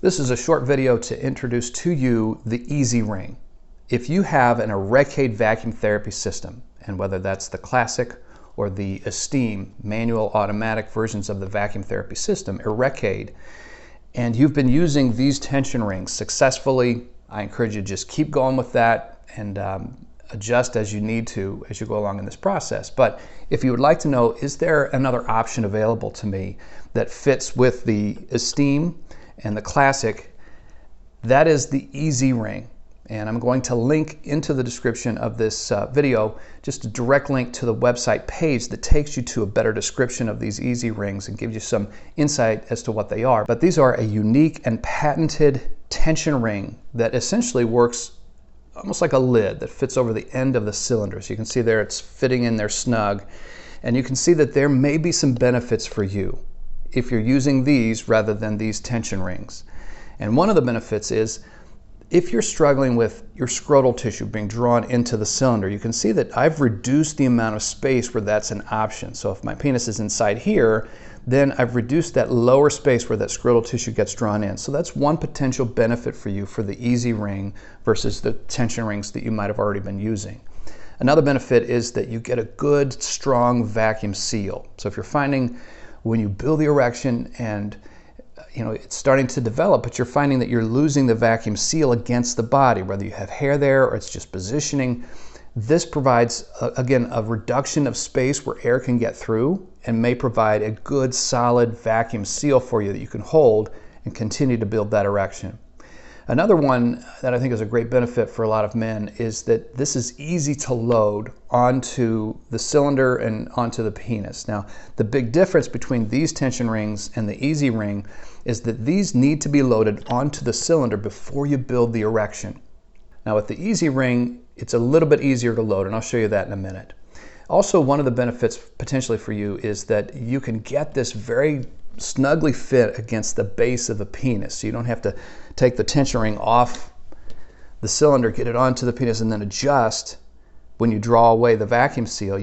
This is a short video to introduce to you the EZ Ring. If you have an ErecAid vacuum therapy system, and whether that's the classic or the Esteem manual automatic versions of the vacuum therapy system, ErecAid, and you've been using these tension rings successfully, I encourage you to just keep going with that and adjust as you need to as you go along in this process. But if you would like to know, is there another option available to me that fits with the Esteem and the classic, that is the EZ Ring. And I'm going to link into the description of this video just a direct link to the website page that takes you to a better description of these EZ Rings and gives you some insight as to what they are. But these are a unique and patented tension ring that essentially works almost like a lid that fits over the end of the cylinder. So you can see there it's fitting in there snug. And you can see that there may be some benefits for you if you're using these rather than these tension rings. And one of the benefits is if you're struggling with your scrotal tissue being drawn into the cylinder, you can see that I've reduced the amount of space where that's an option. So if my penis is inside here, then I've reduced that lower space where that scrotal tissue gets drawn in. So that's one potential benefit for you for the EZ Ring versus the tension rings that you might have already been using. Another benefit is that you get a good, strong vacuum seal. So if you're finding when you build the erection and it's starting to develop, but you're finding that you're losing the vacuum seal against the body, whether you have hair there or it's just positioning, this provides, again, a reduction of space where air can get through and may provide a good, solid vacuum seal for you that you can hold and continue to build that erection. Another one that I think is a great benefit for a lot of men is that this is easy to load onto the cylinder and onto the penis. Now, the big difference between these tension rings and the EZ Ring is that these need to be loaded onto the cylinder before you build the erection. Now, with the EZ Ring, it's a little bit easier to load, and I'll show you that in a minute. Also, one of the benefits potentially for you is that you can get this very snugly fit against the base of the penis. So you don't have to take the tension ring off the cylinder, get it onto the penis, and then adjust. When you draw away the vacuum seal,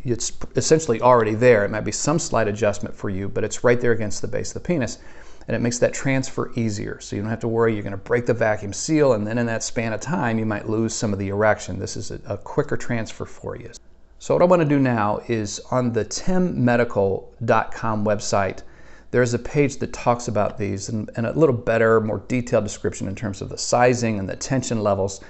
it's essentially already there. It might be some slight adjustment for you, but it's right there against the base of the penis. And it makes that transfer easier. So you don't have to worry you're going to break the vacuum seal, and then in that span of time, you might lose some of the erection. This is a quicker transfer for you. So what I want to do now is on the timmedical.com website, there's a page that talks about these and a little better, more detailed description in terms of the sizing and the tension levels.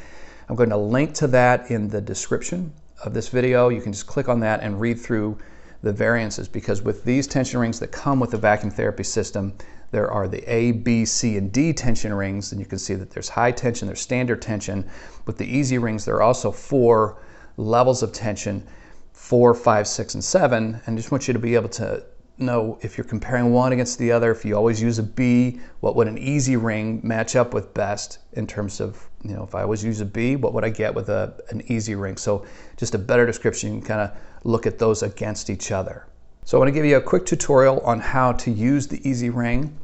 I'm going to link to that in the description of this video. You can just click on that and read through the variances, because with these tension rings that come with the vacuum therapy system, there are the A, B, C, and D tension rings, and you can see that there's high tension, there's standard tension. With the EZ Rings, there are also 4 levels of tension, 4, 5, 6, and 7, and I just want you to be able to know if you're comparing one against the other, if you always use a B, what would an EZ Ring match up with best in terms of, if I always use a B, what would I get with an EZ Ring? So just a better description, you can kind of look at those against each other. So I want to give you a quick tutorial on how to use the EZ Ring.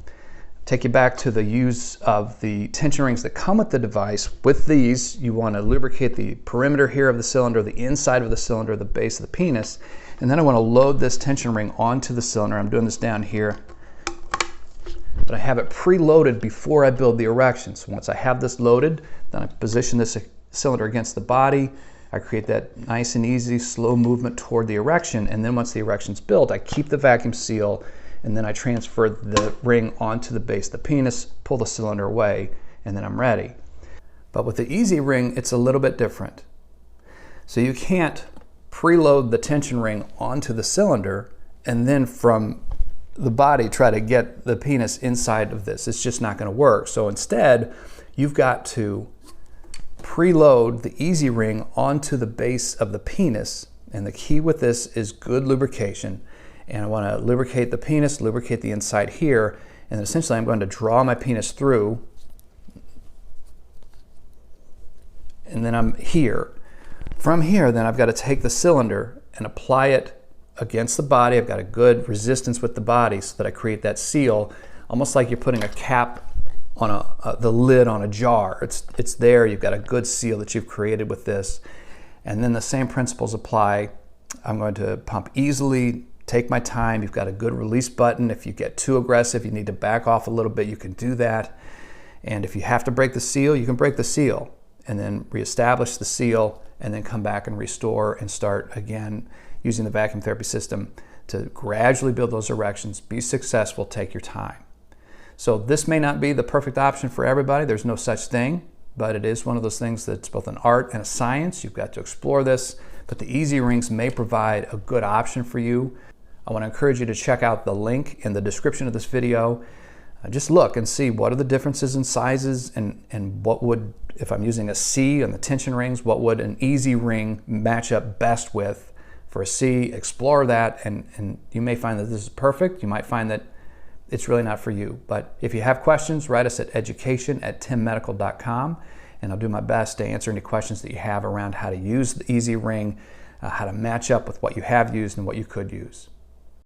Take you back to the use of the tension rings that come with the device. With these, you want to lubricate the perimeter here of the cylinder, the inside of the cylinder, the base of the penis. And then I want to load this tension ring onto the cylinder. I'm doing this down here. But I have it preloaded before I build the erection. So once I have this loaded, then I position this cylinder against the body. I create that nice and easy, slow movement toward the erection. And then once the erection's built, I keep the vacuum seal, and then I transfer the ring onto the base of the penis, pull the cylinder away, and then I'm ready. But with the EZ Ring, it's a little bit different. So you can't preload the tension ring onto the cylinder and then from the body try to get the penis inside of this. It's just not going to work. So instead, you've got to preload the EZ Ring onto the base of the penis. And the key with this is good lubrication. And I want to lubricate the penis, lubricate the inside here, and essentially I'm going to draw my penis through, and then I'm here. From here, then I've got to take the cylinder and apply it against the body. I've got a good resistance with the body so that I create that seal, almost like you're putting a cap on the lid on a jar. It's there, you've got a good seal that you've created with this. And then the same principles apply. I'm going to pump easily, take my time. You've got a good release button. If you get too aggressive, you need to back off a little bit, you can do that. And if you have to break the seal, you can break the seal and then reestablish the seal and then come back and restore and start again using the vacuum therapy system to gradually build those erections. Be successful, take your time. So this may not be the perfect option for everybody. There's no such thing, but it is one of those things that's both an art and a science. You've got to explore this, but the EZ Rings may provide a good option for you. I want to encourage you to check out the link in the description of this video. Just look and see what are the differences in sizes and what would, if I'm using a C on the tension rings, what would an EZ Ring match up best with for a C. Explore that, and you may find that this is perfect. You might find that it's really not for you. But if you have questions, write us at education@timmedical.com, and I'll do my best to answer any questions that you have around how to use the EZ Ring, how to match up with what you have used and what you could use.